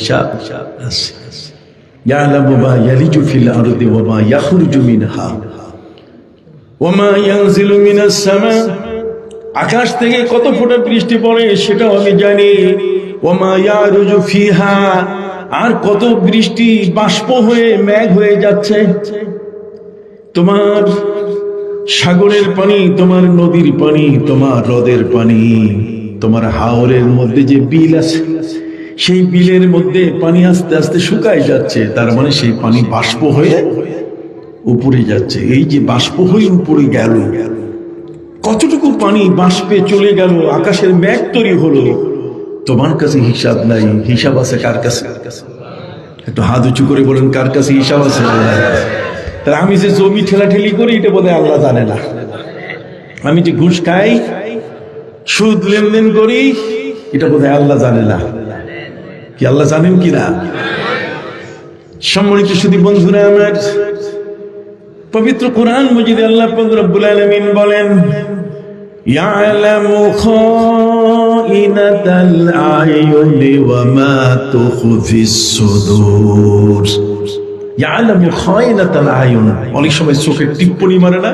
হিসাব আছে। ইয়ালামু মা ইয়ালিজু ফিল আরদি ওয়া মা ইয়াখরুজু মিনহা ওয়া মা ইয়ানজিলু মিনাস সামা, আকাশ থেকে কত ফোঁটা বৃষ্টি পড়ে সেটাও আমি জানি। ওয়া মা ইয়ারুজু ফিহা, আর কত বৃষ্টি বাষ্প হয়ে মেঘ হয়ে যাচ্ছে। তোমার সাগরের পানি, তোমার নদীর পানি, তোমার হ্রদের পানি, তোমার হাওরের মধ্যে যে বিল আছে সেই বিলের মধ্যে পানি আস্তে আস্তে শুকায় যাচ্ছে, তার মানে সেই পানি বাষ্প হয়ে উপরে যাচ্ছে। এই যে বাষ্প হয়ে উপরে গেল, কতটুকু পানি বাষ্পে চলে গেল, আকাশের মেঘ তৈরি হলো, তোমার কাছে হিসাব নাই। হিসাব আছে কার কাছে? একটু হাত উঁচু করে বলেন, কার কাছে হিসাব আছে? তাহলে আমি যে জমি ঠেলাঠেলি করি এটা বোধহয় আল্লাহ জানে না। আমি যে ঘুষ খাই, সুদ লেনদেন করি, এটা বোধহয় আল্লাহ জানে না। কি আল্লাহ জানেন কিনা? সম্মানিত সুধী বন্ধুরা আমার, পবিত্র কোরআন মজিদে আল্লাহ পাক রব্বুল আলামিন বলেন, ইয়ালামু খাইনাতাল আয়ুনি ওয়া মা তুখফিস সুদূর। ইয়ালামু খাইনাতাল আয়ুন, অনেক সময় চোখের টিপ্পনি মারে না,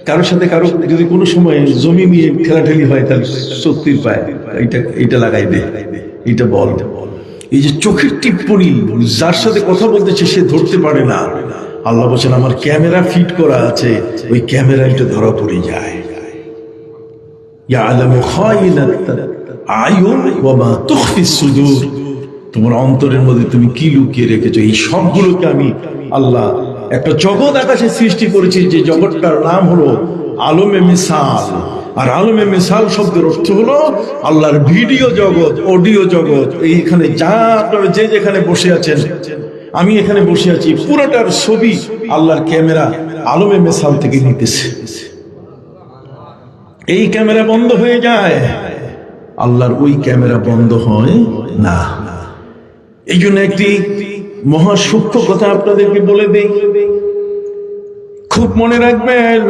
কারোর সাথে কারো যদি কোনো সময় জমি নিয়ে ঠেলাঠেলি হয় তাহলে শক্তির পায়, এইটা লাগাই দে, এইটা বল। এই যে চোখের টিপ্পনি, যার সাথে কথা বলতেছে সে ধরতে পারে না। আল্লাহ বলেন আমার ক্যামেরা ফিট করা আছে, ওই ক্যামেরা এটা ধরা পড়ে যায়। ইয়ালামু খাইনাতাল আয়ুন ওয়া মা তুখফিস সুদূর, তোমার অন্তরের মধ্যে তুমি কি লুকিয়ে রেখেছো, এই সবগুলোকে আমি আল্লাহ একটা জগৎ আকাশে সৃষ্টি করেছি, যে জগৎটার নাম হলো আলমে মিসাল। আর আলমে মিসাল শব্দের অর্থ হলো আল্লাহর ভিডিও জগৎ, অডিও জগৎ। এইখানে যা আপনারা যে যেখানে বসে আছেন, আমি এখানে বসে আছি, পুরোটার ছবি আল্লাহর ক্যামেরা আলমে মিসাল থেকে নিতেছে। এই ক্যামেরা বন্ধ হয়ে যায়, আল্লাহর ওই ক্যামেরা বন্ধ হয় না। এই জন্য একটি মহা সূক্ষ্ম কথা আপনাদেরকে বলে দেই, খুব মনে রাখবেন।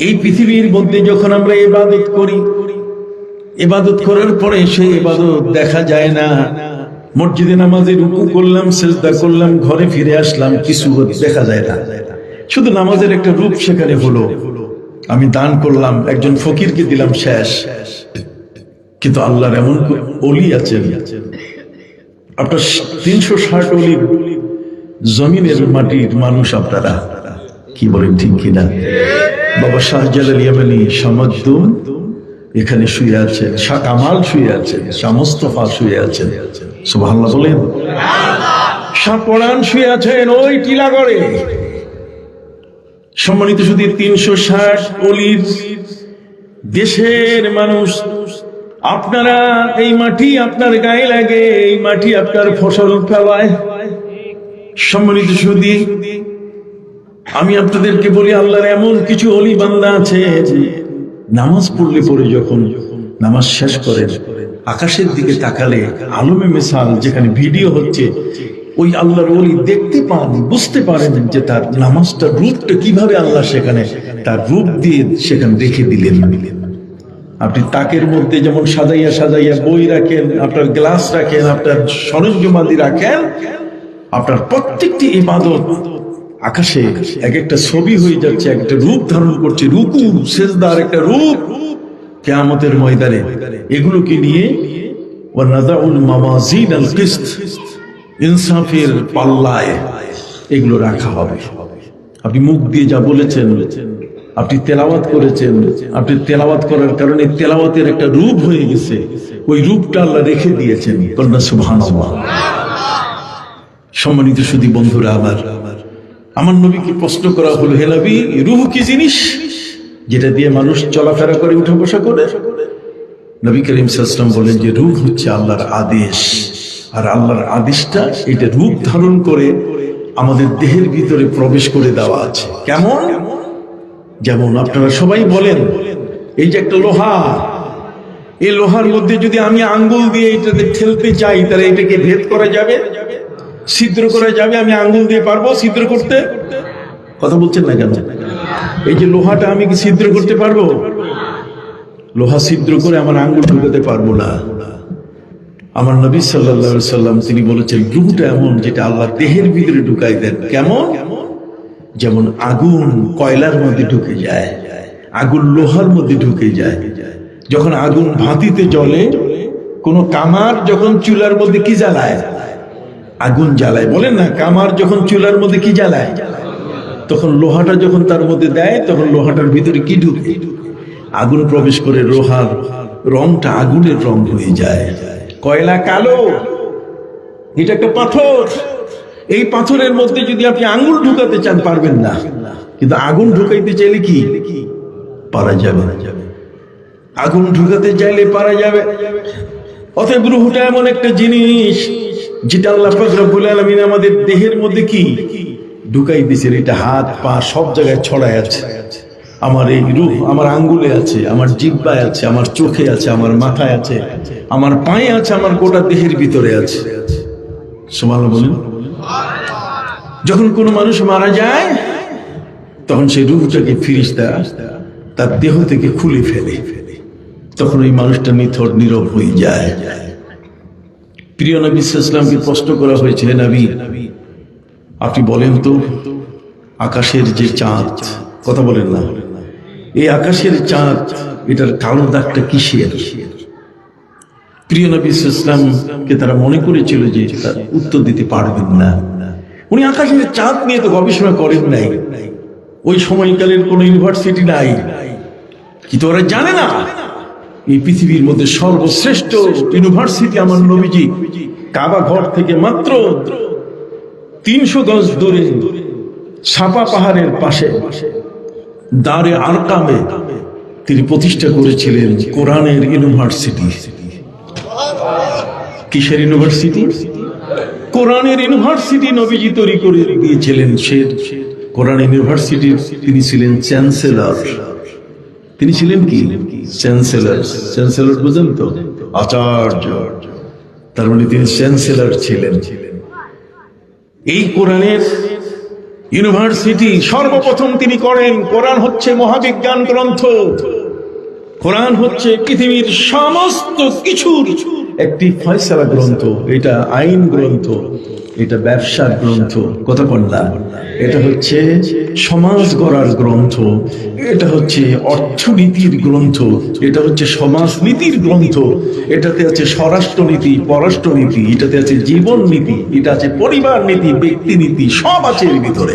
এই পৃথিবীর মধ্যে যখন আমরা ইবাদত করি, ইবাদত করার পরে সেই ইবাদত দেখা যায় না। মসজিদে নামাজে রুকু করলাম, সিজদা করলাম, ঘরে ফিরে আসলাম, কিছু দেখা যায় না, শুধু নামাজের একটা রূপ সেখানে হলো। আমি দান করলাম, একজন ফকিরকে দিলাম, শেষ। কিন্তু আল্লাহর এমন ওলি আছেন, আপনার 360 অলির জমিনের মাটির মানুষ আপনারা, কি বলেন ঠিক কিনা? বাবা শাহজালাল ইয়ামানি সামাদ্দুম এখানে শুয়ে আছেন, শাহ কামাল শুয়ে আছেন, শাহ মুস্তাফা শুয়ে আছেন, সুবহানাল্লাহ বলেন। শাহ পরাণ শুয়ে আছেন ওই টিলাগড়ে। সম্মানিত শুধু 360 অলির দেশের মানুষ আপনারা, এই মাটি আপনার গায়ে লাগে, এই মাটি আপনার ফসল ফেলায়। সম্মানিত সুধী, আমি আপনাদেরকে বলি, আল্লাহর এমন কিছু অলি বান্দা আছে, নামাজ পড়লে পরে যখন নামাজ শেষ করেন, আকাশের দিকে তাকালে আলমে মিসাল যেখানে ভিডিও হচ্ছে, ওই আল্লাহর ওলি দেখতে পান, বুঝতে পারেন যে তার নামাজটার রূপটা কিভাবে আল্লাহ সেখানে তার রূপ দিয়ে সেখানে রেখে দিলেন। আপনি তাকের মধ্যে যেমন সাজাইয়া সাজাইয়া বই রাখেন, আপনার গ্লাস রাখেন, আপনার সরঞ্জামাদি রাখেন, আপনার প্রত্যেকটি ইবাদত আকাশে এক একটা ছবি হয়ে যাচ্ছে, একটা রূপ ধারণ করছে, রুকু সিজদার একটা রূপ কিয়ামতের ময়দানে। এগুলোকে নিয়ে ওয়া নাযাউল মাওয়াজিন আল কিসত, ইনসাফের পাল্লায় এগুলো রাখা হবে। আপনি মুখ দিয়ে যা বলেছেন, আপনি তেলাওয়াত করেছেন, আপনি তেলাওয়াত করার কারণে তেলাওয়াতের একটা রূপ হয়ে গেছে, ওই রূপটা আল্লাহ রেখে দিয়েছেন। কন্যা সুবহানাল্লাহ। সম্মানিত সুধী বন্ধুরা আমার নবীকে প্রশ্ন করা হলো, হে নবী, রূহ কি জিনিস যেটা দিয়ে মানুষ চলাফেরা করে, উঠা বসা করে? নবী করিম সাল্লাল্লাহু আলাইহি ওয়াসাল্লাম বলেন যে রূহ হচ্ছে আল্লাহর আদেশ, আর আল্লাহর আদেশটা এটা রূপ ধারণ করে আমাদের দেহের ভিতরে প্রবেশ করে দেওয়া আছে। কেমন? যেমন আপনারা সবাই বলেন, এই যে একটা লোহা, এই লোহার মধ্যে যদি আমি আঙ্গুল দিয়ে এটাতে ঠেলতে চাই, তাহলে এটাকে ভেদ করা যাবে, ছিদ্র করা যাবে? আমি আঙ্গুল দিয়ে পারবো ছিদ্র করতে? কথা বলছেন না কেন? এই যে লোহাটা আমি কি ছিদ্র করতে পারবো? লোহা ছিদ্র করে আমার আঙ্গুল ঢুকাতে পারবো না। আমার নবী সাল্লাল্লাহু আলাইহি সাল্লাম তিনি বলেছেন, রূহটা এমন যেটা আল্লাহ দেহের ভিতরে ঢুকাই দেন। কেমন? যেমন আগুন কয়লার মধ্যে ঢুকে যায়, আগুন লোহার মধ্যে ঢুকে যায়। যখন আগুন ভাতিতে জ্বলে, কোন কামার যখন চুলার মধ্যে কি জ্বালায়? আগুন জ্বালায়। বলেন না, কামার যখন চুলার মধ্যে কি জ্বালায়? তখন লোহাটা যখন তার মধ্যে দেয়, তখন লোহাটার ভিতরে কি ঢুকে? আগুন প্রবেশ করে, লোহার রংটা আগুনের রং হয়ে যায়। কয়লা কালো, এটা একটা পাথর। এই পাথরের মধ্যে যদি আপনি আঙ্গুল ঢুকাতে চান পারবেন না, কিন্তু আগুন ঢুকাইতে চাইলে কি পারা যাবে? আগুন ঢুকাতে চাইলে পারা যাবে। অতএব রূহটা এমন একটা জিনিস যেটা আল্লাহ পাক রব্বুল আলামিন আমাদের দেহের মধ্যে কি ঢুকাই দিয়েছেন। এটা হাত পা সব জায়গায় ছড়ায় আছে। আমার এই রূহ আমার আঙ্গুলে আছে, আমার জিহ্বায় আছে, আমার চোখে আছে, আমার মাথায় আছে, আমার পায়ে আছে, আমার গোটা দেহের ভিতরে আছে। সুবহানাল্লাহ বলেন। যখন কোনো মানুষ মারা যায়, তখন সেই রূহটাকে ফেরেশতা তার দেহ থেকে খুলে ফেলে। তখন ওই মানুষটা নিথর নীরব হয়ে যায়। প্রিয় নবী সাল্লাল্লাহু আলাইহি ওয়াসাল্লামকে প্রশ্ন করা হয়েছে, হে নবী, আপনি বলেন তো, আকাশের যে চাঁদ, কথা বলেন না, এই আকাশের চাঁদ, এটার কালো দাগটা কিসের? প্রিয় নবী সাল্লাল্লাহু আলাইহি ওয়াসাল্লামকে তারা মনে করেছিল যে তার উত্তর দিতে পারবেন না। উনি আকাশের চাঁদ নিয়ে তো গবেষণা করেন নাই, ওই সময়কালের কোন ইউনিভার্সিটি নাই, কিন্তু ওরা জানে না এই পৃথিবীর মধ্যে সর্বশ্রেষ্ঠ ইউনিভার্সিটি আমার নবীজি কাবা ঘর থেকে মাত্র 300 গজ দূরে সাপা পাহাড়ের পাশে দারে আরকামে তিনি প্রতিষ্ঠা করেছিলেন কোরআনের ইউনিভার্সিটি। কিসের ইউনিভার্সিটি? কোরআনের ইউনিভার্সিটি নবীজি তৈরি করে দিয়েছিলেন। সে কোরআন ইউনিভার্সিটির তিনি ছিলেন চ্যান্সেলর। তিনি ছিলেন কি? চ্যান্সেলর। চ্যান্সেলর বুঝেন তো? আচার্য। তার মানে তিনি চ্যান্সেলর ছিলেন। এই কোরআনের ইউনিভার্সিটি সর্বপ্রথম তিনি করেন। কোরআন হচ্ছে মহাবিজ্ঞান গ্রন্থ, কোরআন হচ্ছে পৃথিবীর সমস্ত কিছুর একটি ফয়সালা গ্রন্থ। এটা আইন গ্রন্থ, এটা ব্যবসার গ্রন্থ, কথা বললা, এটা হচ্ছে সমাজ গড়ার গ্রন্থ, এটা হচ্ছে অর্থনীতির গ্রন্থ, এটা হচ্ছে সমাজনীতির গ্রন্থ, এটাতে আছে স্বরাষ্ট্রনীতি, পররাষ্ট্রনীতি, এটাতে আছে জীবন নীতি, এটা আছে পরিবার নীতি, ব্যক্তি নীতি, সব আছে এর ভিতরে।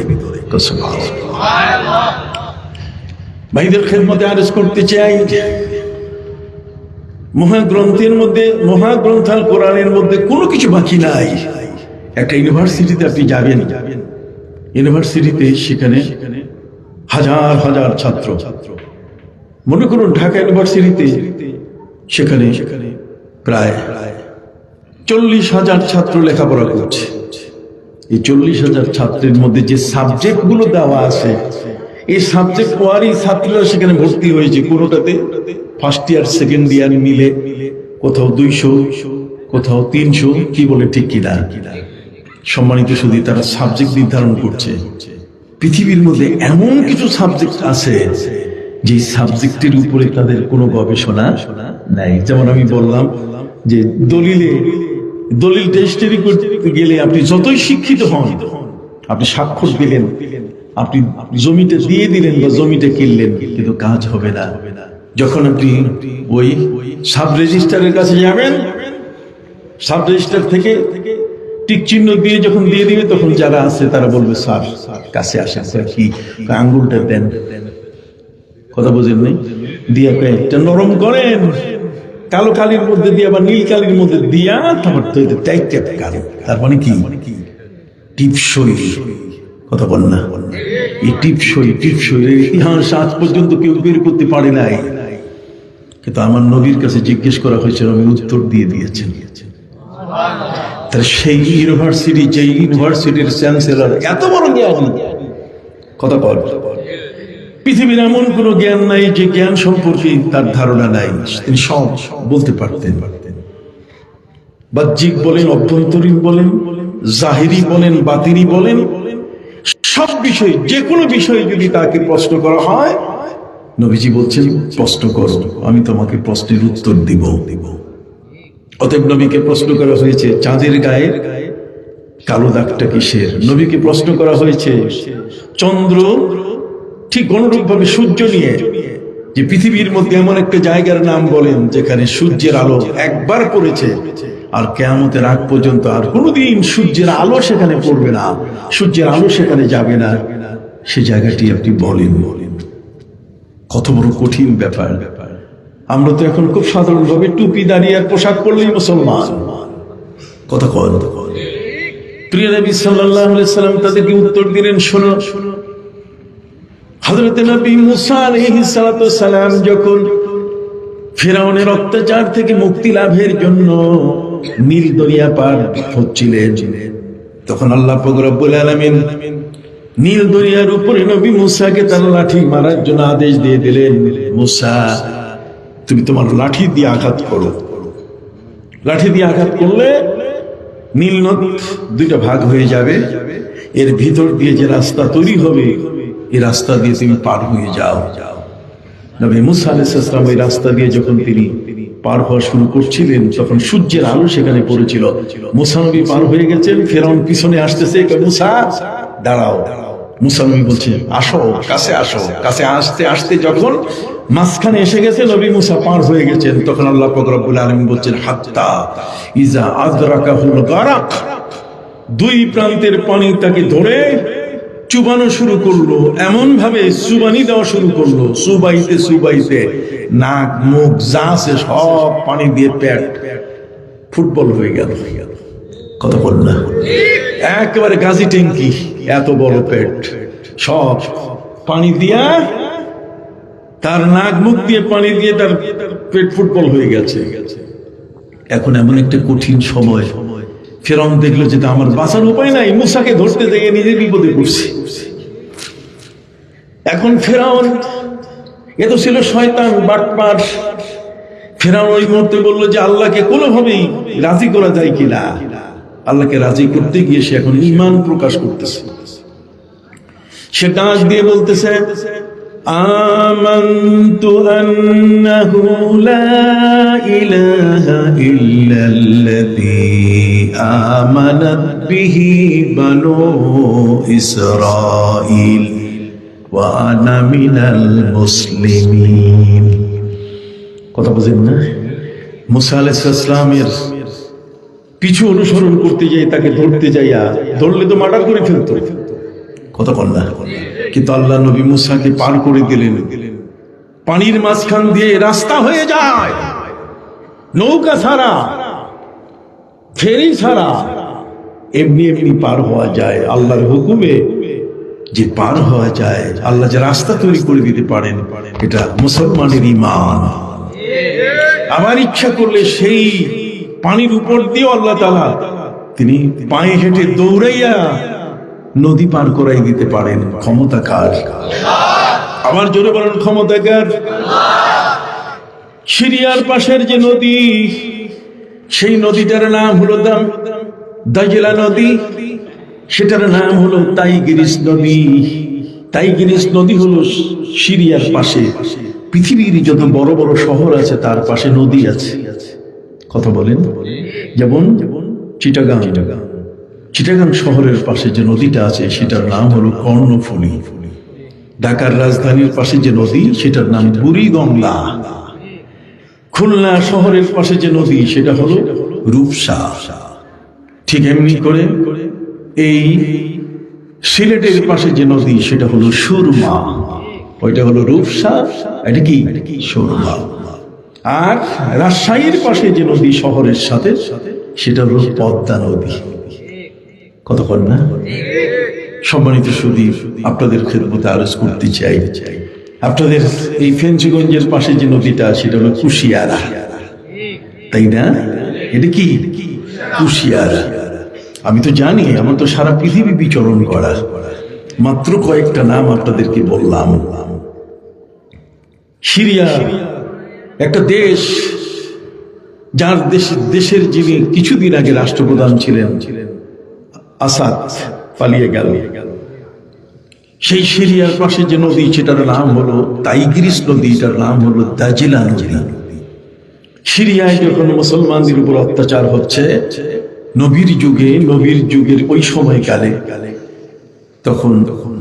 ভাইদের খেদমতে আরজ করতে চাই, মহাগ্রন্থের মধ্যে, মহাগ্রন্থাল কোরআনের মধ্যে কোনো কিছু বাকি নাই। একটা ইউনিভার্সিটিতে আপনি যাবেন, ইউনিভার্সিটিতে সেখানে হাজার হাজার ছাত্র, মনে করুন ঢাকা ইউনিভার্সিটিতে সেখানে প্রায় 40,000 ছাত্র লেখাপড়া করছে। এই 40,000 ছাত্রের মধ্যে যে সাবজেক্ট গুলো দেওয়া আছে, এই সাবজেক্ট ওয়ারি ছাত্ররা সেখানে ভর্তি হয়েছে। কোনোটাতে ফার্স্ট ইয়ার সেকেন্ড ইয়ার মিলে কোথাও 200, কোথাও 300, কি বলে ঠিক কিনা? সম্মানিত শুধু তারা সাবজেক্ট নির্ধারণ করছে। পৃথিবীর মধ্যে এমন কিছু সাবজেক্ট আছে যে সাবজেক্টের উপরে তাদের কোনো গবেষণা নাই। যেমন আমি বললাম যে দলিল টেস্টারি করতে গেলে আপনি যতই শিক্ষিত হন, আপনি স্বাক্ষর দিলেন, আপনি জমিটা দিয়ে দিলেন বা জমিটা কিনলেন, কিন্তু কাজ হবে না। যখন আপনি ওই সাব রেজিস্ট্রারের কাছে যাবেন, সাব রেজিস্ট্রার থেকে টিক চিহ্ন দিয়ে যখন দিয়ে দিবে, তখন যারা আছে তারা বলবে স্যার কাছে আসেন, স্যার কি আঙ্গুলটা দেন, কথা বুঝেন নাই, দিয়ে একটা নরম করেন, কালো কালির মধ্যে দিয়ে বা নীল কালির মধ্যে দিয়া, তারপর তার মানে কি টিপসই, কথা বল না, এই টিপসই ইতিহাস আজ পর্যন্ত কেউ বের করতে পারে নাই। কিন্তু আমার নবীর কাছে জিজ্ঞেস করা হয়েছিল, আমি উত্তর দিয়ে দিয়েছেন। তাহলে সেই ইউনিভার্সিটি, যে ইউনিভার্সিটির চ্যান্সেলর এত বড় জ্ঞানী, কথা বল, পৃথিবীর এমন কোন জ্ঞান নাই যে জ্ঞান সম্পর্কে তার ধারণা নাই। তিনি সব বলতে পারতেন। বাহ্যিক বলেন, অভ্যন্তরীণ বলেন, জাহিরি বলেন, বাতিনি বলেন, সব বিষয়ে, যে কোনো বিষয়ে যদি তাকে প্রশ্ন করা হয়, নবীজি বলছেন প্রশ্ন করো, আমি তোমাকে প্রশ্নের উত্তর দিব। অতএব নবীকে প্রশ্ন করা হয়েছে চাঁদের গায়ে কালো দাগটা কিসের? নবীকে প্রশ্ন করা হয়েছে চন্দ্র ঠিক অনুরূপ ভাবে সূর্য নিয়ে, যে পৃথিবীর মধ্যে এমন একটা জায়গার নাম বলেন যেখানে সূর্যের আলো একবার পড়েছে আর কিয়ামতের আগ পর্যন্ত আর কোনোদিন সূর্যের আলো সেখানে পড়বে না, সূর্যের আলো সেখানে যাবে না, সে জায়গাটি আপনি বলেন। কত বড় কঠিন ব্যাপার। আমরা তো এখন খুব সাধারণভাবে টুপি দাঁড়িয়ে আর পোশাক পরলেই মুসলমান। কথা কন। প্রিয় নবী সাল্লাল্লাহু আলাইহি সাল্লাম তাদেরকে উত্তর দিলেন, শোনো, হযরত নবী মুসা আলাইহিস সালাতু সালাম যখন ফিরআউনের অত্যাচার থেকে মুক্তি লাভের জন্য নীল দরিয়া পার হচ্ছিলেন, তখন আল্লাহ পাক রব্বুল আলামিন নীল দরিয়ার উপরে নবী মুসাকে তার লাঠি মারার জন্য আদেশ দিয়ে দিলেন, মুসা তুমি তোমার লাঠি দিয়ে আঘাত করো। লাঠি দিয়ে আঘাত করলে নীল নদ দুইটা ভাগ হয়ে যাবে, এর ভিতর দিয়ে যে রাস্তা তৈরি হবে এই রাস্তা দিয়ে তুমি পার হয়ে যাও। নবী মুসা আলাইহিস সালাম এই রাস্তা দিয়ে যখন তিনি পার হওয়া শুরু করছিলেন তখন সূর্যের আলো সেখানে পড়েছিল। মুসা নবী পার হয়ে গেছেন, ফিরআউন পিছনে আসতেছে, মুসা দাঁড়াও। মুসা নবী বলছে আসো, কাছে আসো। কাছে আসতে আসতে যখন মাঝখানে এসে গেছে, নবী মুসা পার হয়ে গেছেন, তখন আল্লাহ পাক রব্বুল আলামিন বলছেন হাত্তা ইজা আদরাকাহুল গারাক, দুই প্রান্তের পানি তাকে ধরে চুবানো শুরু করলো, এমন ভাবে চুবানি দেওয়া শুরু করলো, চুবাইতে চুবাইতে নাক মুখ যা আছে সব পানি দিয়ে পেট ফুটবল হয়ে গেল। কথা বল না, একেবারে গাজি ট্যাঙ্কি এত বড় পেট, সব পানি দিয়া তার নাক মুখ দিয়ে পানি দিয়ে তার পেট ফুটবল হয়ে গেছে। এখন এমন একটা কঠিন সময়, ফিরআউন দেখলো যে আমার বাঁচার উপায় নাই, মুসাকে ধরতে গিয়ে নিজে বিপদে পড়ছে। এখন ফিরআউন এ তো ছিল শয়তান বাটপার, ফিরআউন ওই মুহূর্তে বললো যে আল্লাহকে কোনোভাবেই রাজি করা যায় কিনা। আল্লাহকে রাজি করতে গিয়ে সে এখন ঈমান প্রকাশ করতেছে। সে ডাক দিয়ে বলতেছে আমানতু আন্নাহু লা ইলাহা ইল্লাল্লাযী আমানাত বিহি বানু ইসরাঈল ওয়া আনা মিনাল মুসলিমিন। কথা বুঝেন না? মুসা আলাইহিস সালামের পিছু অনুসরণ করতে যাই, তাকে ধরতে যাইয়া, ধরলে তো মার্ডার করে ফেলতো। কথা বল না। কিন্তু আল্লাহ নবী মুসাকে পার করে দিলেন, পানির মাঝখান দিয়ে রাস্তা হয়ে যায়, নৌকা ছাড়া, ফেরি ছাড়া এমনি এমনি পার হওয়া যায়। আল্লাহর হুকুমে যে পার হওয়া যায়, আল্লাহ যে রাস্তা তৈরি করে দিতে পারেন, এটা মুসলমানের ঈমান। আমার ইচ্ছা করলে সেই পানির উপর দিয়ে আল্লাহ তাআলা তিনি পায়ে হেঁটে দৌড়াইয়া নদী পার করাই দিতে পারেন। ক্ষমতা কার? আমার জোরে বলেন ক্ষমতা কার? সিরিয়ার পাশের যে নদী, সেই নদীটার নাম হলো দাজলা নদী, সেটার নাম হলো টাইগ্রিস নদী। টাইগ্রিস নদী হলো সিরিয়ার পাশে। পৃথিবীর যত বড় বড় শহর আছে তার পাশে নদী আছে। কথা বলেন, যেমন চিটাগাং, চিটাগাং শহরের পাশে যে নদীটা আছে সেটার নাম হলো কর্ণফুলী। ঢাকার রাজধানীর পাশে যে নদী সেটার নাম বুড়িগঙ্গা। খুলনা শহরের পাশে যে নদী সেটা হলো রূপসা। ঠিক এমনি করে এই সিলেটের পাশে যে নদী সেটা হলো সুরমা। ওইটা হলো রূপসা, এটা কি সুরমা। আর রাজশাহীর পাশে যে নদী শহরের সাথে, সেটা হলো পদ্মা নদী। কতক্ষণ না? সম্মানিত সুধী, আপনাদের খেদমতে আরজ করতে চাই, আপনাদের এই ফেঞ্চুগঞ্জের পাশে যে নদীটা সেটা হলো কুশিয়ারা, তাই না? এটা কি কুশিয়ারা? আমি তো জানি, আমার তো সারা পৃথিবী বিচরণ করা, মাত্র কয়েকটা নাম আপনাদেরকে বললাম। সিরিয়া একটা দেশ, যার দেশের যিনি কিছুদিন আগে রাষ্ট্রপ্রধান ছিলেন আসাদ পালিয়ে গেল। সেই সিরিয়ার পাশে যে নদী সেটার নাম হলো টাইগ্রিস নদী, এটার নাম হলো দাজলা নদী। সিরিয়ায় যখন মুসলমানদের উপর অত্যাচার হচ্ছে নবীর যুগের ওই সময়কালে, তখন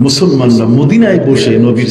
মুসলমানরা মদিনায় বসে নবীর